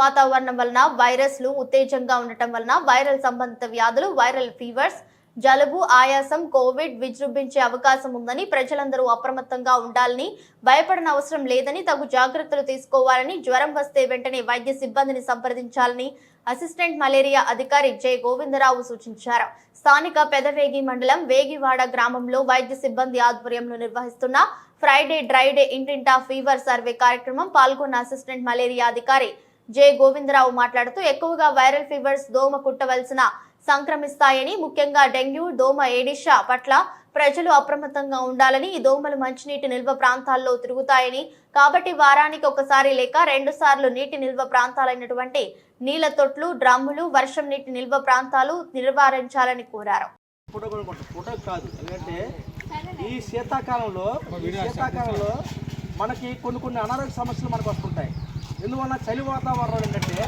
వాతావరణం వలన వైరస్లు ఉత్తేజంగా ఉండటం వలన వైరల్ సంబంధిత వ్యాధులు, వైరల్ ఫీవర్స్, జలుబు, ఆయాసం, కోవిడ్ విజృంభించే అవకాశం ఉందని ప్రజలందరూ అప్రమత్తంగా ఉండాలని, భయపడన అవసరం లేదని, తగు జాగ్రత్తలు తీసుకోవాలని, జ్వరం వస్తే వెంటనే వైద్య సిబ్బందిని సంప్రదించాలని అసిస్టెంట్ మలేరియా అధికారి జె గోవిందరావు సూచించారు. స్థానిక పెదవేగి మండలం వేగివాడ గ్రామంలో వైద్య సిబ్బంది ఆధ్వర్యంలో నిర్వహిస్తున్న ఫ్రైడే డ్రై డే ఇంటింటా ఫీవర్ సర్వే కార్యక్రమం పాల్గొన్న అసిస్టెంట్ మలేరియా అధికారి జె గోవిందరావు మాట్లాడుతూ ఎక్కువగా వైరల్ ఫీవర్స్ దోమ కుట్టవలసిన సంక్రమిస్తాయని, ముఖ్యంగా డెంగ్యూ, దోమ ఏడిషా పట్ల ప్రజలు అప్రమత్తంగా ఉండాలని, ఈ దోమలు మంచినీటి నిల్వ ప్రాంతాల్లో తిరుగుతాయని, కాబట్టి వారానికి ఒకసారి లేక 2 సార్లు నీటి నిల్వ ప్రాంతాలైనటువంటి నీళ్ల తొట్లు, డ్రమ్ములు, వర్షం నీటి నిల్వ ప్రాంతాలు నివారించాలని కోరారు. ఈ శీతాకాలంలో మనకి కొన్ని అనారోగ్య సమస్యలు మనకు వస్తుంటాయి. ఎందువల్ల చలి వాతావరణం ఏంటంటే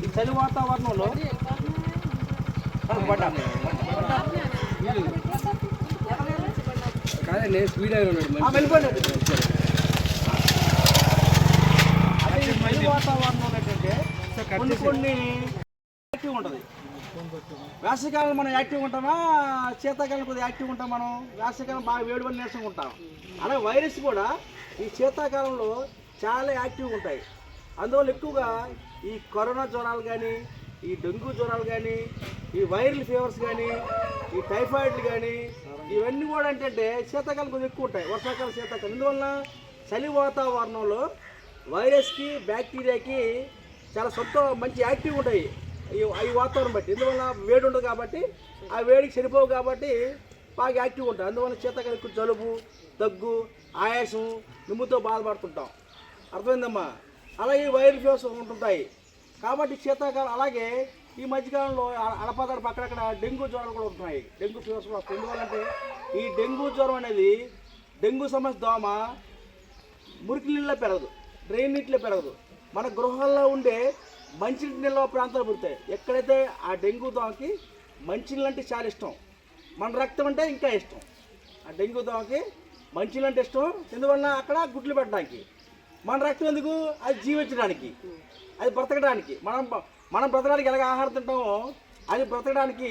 ఈ చలి వాతావరణంలో చలి వాతావరణంలో ఏంటంటే కొన్ని యాక్టివ్ ఉంటుంది. వేసవికాలం మనం యాక్టివ్గా ఉంటామా, శీతాకాలం కొద్దిగా యాక్టివ్గా ఉంటాం. మనం వేసవికాలం బాగా వేడి వల్ల నీరసంగా ఉంటాం. అలాగే వైరస్ కూడా ఈ శీతాకాలంలో చాలా యాక్టివ్గా ఉంటాయి. అందువల్ల ఎక్కువగా ఈ కరోనా జ్వరాలు కానీ, ఈ డెంగ్యూ జ్వరాలు కానీ, ఈ వైరల్ ఫీవర్స్ కానీ, ఈ టైఫాయిడ్లు కానీ, ఇవన్నీ కూడా ఏంటంటే శీతాకాలం కొద్దిగా ఎక్కువ ఉంటాయి. వర్షాకాలం, శీతాకాలం. ఇందువల్ల చలి వాతావరణంలో వైరస్కి, బ్యాక్టీరియాకి చాలా మంచి యాక్టివ్ ఉంటాయి ఈ వాతావరణం బట్టి. ఎందువల్ల వేడి ఉండదు కాబట్టి, ఆ వేడికి సరిపోవు కాబట్టి బాగా యాక్టివ్ ఉంటాయి. అందువల్ల శీతాకాలం ఎక్కువ జలుబు, దగ్గు, ఆయాసం, నిమ్ముతో బాధపడుతుంటాం. అర్థమైందమ్మా? అలాగే వైరల్ ఫీవర్స్ ఉంటుంటాయి కాబట్టి శీతాకాలం. అలాగే ఈ మధ్యకాలంలో అడపదడప అక్కడక్కడ డెంగ్యూ జ్వరాలు కూడా ఉంటున్నాయి. డెంగ్యూ ఫీవర్స్ కూడా వస్తాయి. ఎందువల్లంటే ఈ డెంగ్యూ జ్వరం అనేది, డెంగ్యూ సమస్య దోమ మురికి నీళ్ళలో పెరగదు, డ్రైన్ నీటిలో పెరగదు. మన గృహాల్లో ఉండే మంచినీటి నిల్వ ప్రాంతాలు పుడతాయి. ఎక్కడైతే ఆ డెంగ్యూ దోమకి మంచినీళ్ళు అంటే చాలా ఇష్టం, మన రక్తం అంటే ఇంకా ఇష్టం. ఆ డెంగ్యూ దోమకి మంచినీళ్ళు అంటే ఇష్టం. ఎందువల్ల అక్కడ గుడ్లు పెట్టడానికి. మన రక్తం ఎందుకు? అది జీవించడానికి, అది బ్రతకడానికి. మనం బ్రతకడానికి ఎలాగ ఆహారం తింటామో అది బ్రతకడానికి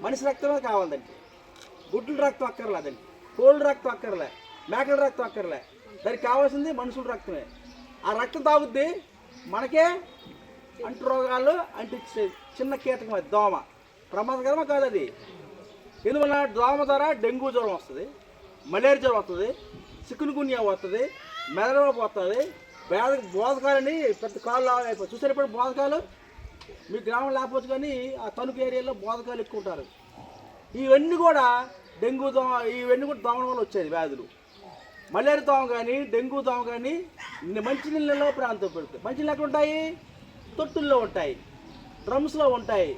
మనిషి రక్తమే కావాలండి. గుడ్ల రక్తం అక్కర్లేదండి, కోళ్ళ రక్తం అక్కర్లే, మేకల రక్తం అక్కర్లే. దానికి కావాల్సింది మనుషుల రక్తమే. ఆ రక్తం తాగుద్ది మనకే అంటు రోగాలు అంటించే చిన్న కీటకం అది దోమ. ప్రమాదకరమా కాదు అది. ఎందువల్ల దోమ ద్వారా డెంగ్యూ జ్వరం వస్తుంది, మలేరియా జ్వరం వస్తుంది, చికున్గున్యా వస్తుంది, మెదడువాపు వస్తుంది, బోధకాలని పెద్ద కాళ్ళు అయిపోతుంది. చూసారు ఇప్పుడు బోధకాలు మీ గ్రామం లేకపోవచ్చు కానీ ఆ తణుకు ఏరియాలో బోధకాలు ఎక్కువ ఉంటారు. ఇవన్నీ కూడా డెంగ్యూ దోమ, ఇవన్నీ కూడా దోమల వల్ల వచ్చేది వ్యాధులు. మలేరియా దోమ కానీ, డెంగ్యూ దోమ కానీ మంచినీళ్ళలో ప్రాంతం పెడతాయి. మంచినీళ్ళు ఎక్కడ ఉంటాయి? తొట్టుల్లో ఉంటాయి, డ్రమ్స్లో ఉంటాయి,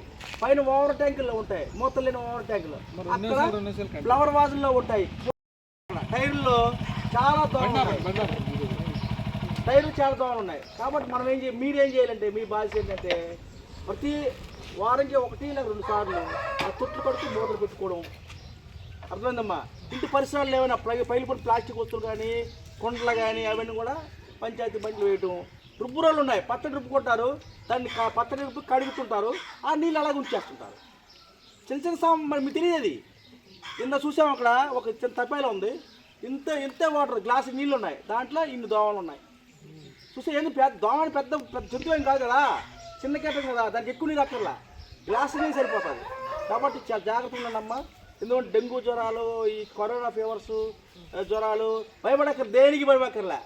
పైన ఓవర్ ట్యాంకుల్లో ఉంటాయి, మూతలు లేని ఓవర్ ట్యాంకులు, అక్కడ ఫ్లవర్ వాజుల్లో ఉంటాయి. టైర్లో చాలా దోమలు, టైర్లు చాలా దోమలు ఉన్నాయి. కాబట్టి మనం మీరేం చేయాలంటే, మీ బాధ్యత ఏంటంటే ప్రతి వారానికి 1 లేదా 2 సార్లు ఆ తొట్లు కడుతూ మూతలు పెట్టుకోవడం. అర్థమైందమ్మా? ఇంటి పరిసరాలు ఏమైనా పైలుపడి ప్లాస్టిక్ వస్తువులు కానీ, కుండలు కానీ అవన్నీ కూడా పంచాయతీ బండ్లు వేయటం. రుబ్బురోళ్ళు ఉన్నాయి, పచ్చడి రుబ్బుకుంటారు, దాన్ని పచ్చడి రుబ్బు కడుగుతుంటారు, ఆ నీళ్ళు అలాగే ఉంచేస్తుంటారు. చిన్న మరి మీకు తెలియదు. ఇంత చూసాము, అక్కడ ఒక చిన్న తప్పేలా ఉంది, ఇంతే వాటర్ గ్లాసు నీళ్ళు ఉన్నాయి, దాంట్లో ఇన్ని దోమలు ఉన్నాయి. చూస్తే ఏంది దోమని పెద్ద జంతువు ఏం కాదు కదా, చిన్న కీటకం కదా, దానికి ఎక్కువ నీళ్ళు అక్కర్లా, గ్లాసు నీళ్ళు సరిపోతుంది. కాబట్టి చాలా జాగ్రత్తగా ఉన్నానమ్మా. ఎందుకంటే డెంగ్యూ జ్వరాలు, ఈ కరోనా ఫీవర్స్ జ్వరాలు భయపడక్కర్, దేనికి భయపడక్కర్లే.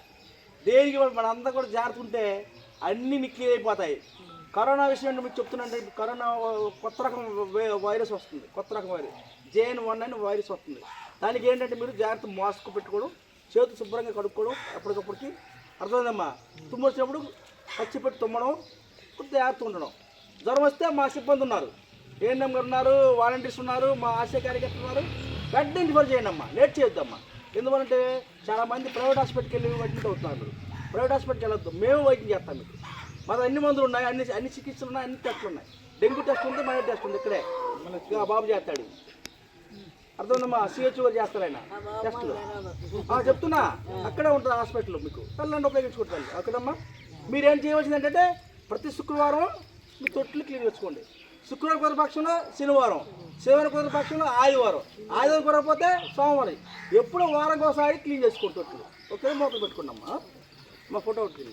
దేనికి మన అంతా కూడా జాగ్రత్త ఉంటే అన్నీ క్లియర్ అయిపోతాయి. కరోనా విషయం మీకు చెప్తున్నంటే, కరోనా కొత్త రకం వైరస్ వస్తుంది, కొత్త రకం వైరస్ JN.1 అని వైరస్ వస్తుంది. దానికి ఏంటంటే మీరు జాగ్రత్త మాస్క్ పెట్టుకోవడం, చేతులు శుభ్రంగా కడుక్కోవడం ఎప్పటికప్పటికి. అర్థమైందమ్మా? తుమ్ము వచ్చినప్పుడు పచ్చి పెట్టి తుమ్మడం, కొద్దిగా జాగ్రత్త ఉండడం. జ్వరం వస్తే మా సిబ్బంది ఉన్నారు, ANM గారు ఉన్నారు, వాలంటీర్స్ ఉన్నారు, మా ఆశా కార్యకర్తలు ఉన్నారు. వెంటనే ఇన్ఫార్మ్ చేయండి అమ్మా, లేట్ చేయొద్దమ్మా. ఎందుకంటే చాలామంది ప్రైవేట్ హాస్పిటల్కి వెళ్ళి వైద్యం అవుతున్నారు. ప్రైవేట్ హాస్పిటల్కి వెళ్ళొద్దు, మేము వైద్యం చేస్తాం మీకు. మాకు అన్ని మందులు ఉన్నాయి, అన్ని చికిత్సలు ఉన్నాయి, అన్ని టెస్టులు ఉన్నాయి. డెంగ్యూ టెస్ట్ ఉంది, మలేరియా టెస్ట్ ఉంది, ఇక్కడే బాబు చేస్తాడు. అర్థమైందమ్మా? CHO గారు చేస్తారు ఆయన టెస్టులు. చెప్తున్నా, అక్కడే ఉంటుంది హాస్పిటల్. మీకు పిల్లల్ని ఉపయోగించుకుంటారు అక్కడమ్మా. మీరేం చేయవలసింది ఏంటంటే ప్రతి శుక్రవారం మీ తొట్లు క్లీన్ చేసుకోండి. శుక్రవారం కుదర పక్షంలో శనివారం, శనివారం కుదర పక్షంలో ఆదివారం, ఆదివారం కుదరకపోతే సోమవారం. ఎప్పుడో వారం ఒకసారి క్లీన్ చేసుకోండి తొట్లు. ఓకే, మొక్కలు పెట్టుకున్నామ్మా. మా ఫోటో ఒకటి